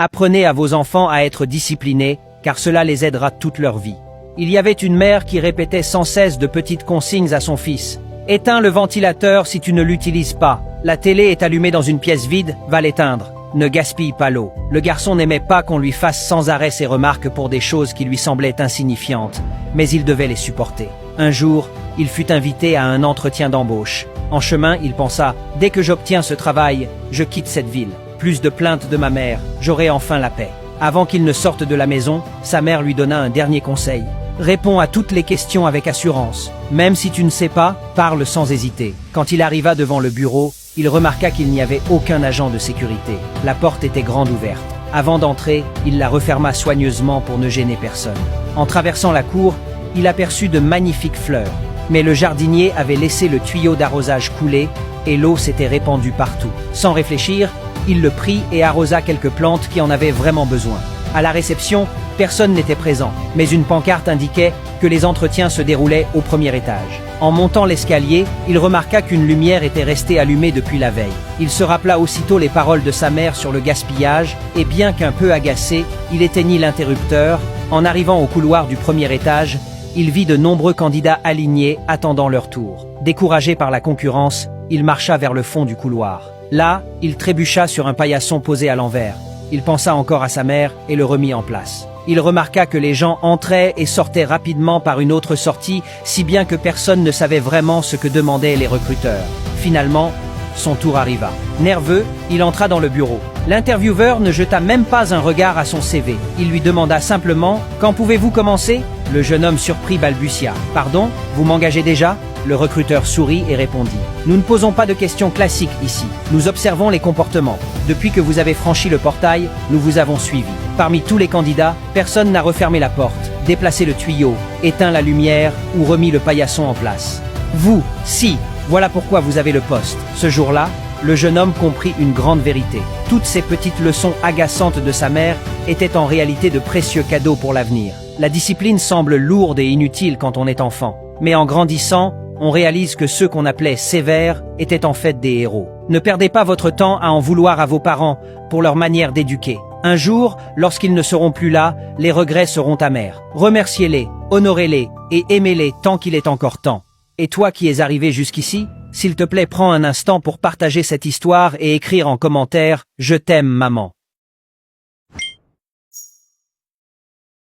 Apprenez à vos enfants à être disciplinés, car cela les aidera toute leur vie. Il y avait une mère qui répétait sans cesse de petites consignes à son fils. Éteins le ventilateur si tu ne l'utilises pas. La télé est allumée dans une pièce vide, va l'éteindre. Ne gaspille pas l'eau. Le garçon n'aimait pas qu'on lui fasse sans arrêt ses remarques pour des choses qui lui semblaient insignifiantes, mais il devait les supporter. Un jour, il fut invité à un entretien d'embauche. En chemin, il pensa « Dès que j'obtiens ce travail, je quitte cette ville. Plus de plaintes de ma mère, j'aurai enfin la paix. » Avant qu'il ne sorte de la maison, sa mère lui donna un dernier conseil. Réponds à toutes les questions avec assurance. Même si tu ne sais pas, parle sans hésiter. Quand il arriva devant le bureau, il remarqua qu'il n'y avait aucun agent de sécurité. La porte était grande ouverte. Avant d'entrer, il la referma soigneusement pour ne gêner personne. En traversant la cour, il aperçut de magnifiques fleurs. Mais le jardinier avait laissé le tuyau d'arrosage couler et l'eau s'était répandue partout. Sans réfléchir, il le prit et arrosa quelques plantes qui en avaient vraiment besoin. À la réception, personne n'était présent, mais une pancarte indiquait que les entretiens se déroulaient au premier étage. En montant l'escalier, il remarqua qu'une lumière était restée allumée depuis la veille. Il se rappela aussitôt les paroles de sa mère sur le gaspillage, et bien qu'un peu agacé, il éteignit l'interrupteur. En arrivant au couloir du premier étage, il vit de nombreux candidats alignés attendant leur tour. Découragé par la concurrence, il marcha vers le fond du couloir. Là, il trébucha sur un paillasson posé à l'envers. Il pensa encore à sa mère et le remit en place. Il remarqua que les gens entraient et sortaient rapidement par une autre sortie, si bien que personne ne savait vraiment ce que demandaient les recruteurs. Finalement, son tour arriva. Nerveux, il entra dans le bureau. L'intervieweur ne jeta même pas un regard à son CV. Il lui demanda simplement « Quand pouvez-vous commencer ?» Le jeune homme surpris balbutia « Pardon, vous m'engagez déjà ?» Le recruteur sourit et répondit « Nous ne posons pas de questions classiques ici. Nous observons les comportements. Depuis que vous avez franchi le portail, nous vous avons suivi. Parmi tous les candidats, personne n'a refermé la porte, déplacé le tuyau, éteint la lumière ou remis le paillasson en place. Vous, si, voilà pourquoi vous avez le poste. » Ce jour-là, le jeune homme comprit une grande vérité. Toutes ces petites leçons agaçantes de sa mère étaient en réalité de précieux cadeaux pour l'avenir. La discipline semble lourde et inutile quand on est enfant, mais en grandissant, on réalise que ceux qu'on appelait sévères étaient en fait des héros. Ne perdez pas votre temps à en vouloir à vos parents pour leur manière d'éduquer. Un jour, lorsqu'ils ne seront plus là, les regrets seront amers. Remerciez-les, honorez-les et aimez-les tant qu'il est encore temps. Et toi qui es arrivé jusqu'ici, s'il te plaît, prends un instant pour partager cette histoire et écrire en commentaire « Je t'aime, maman ».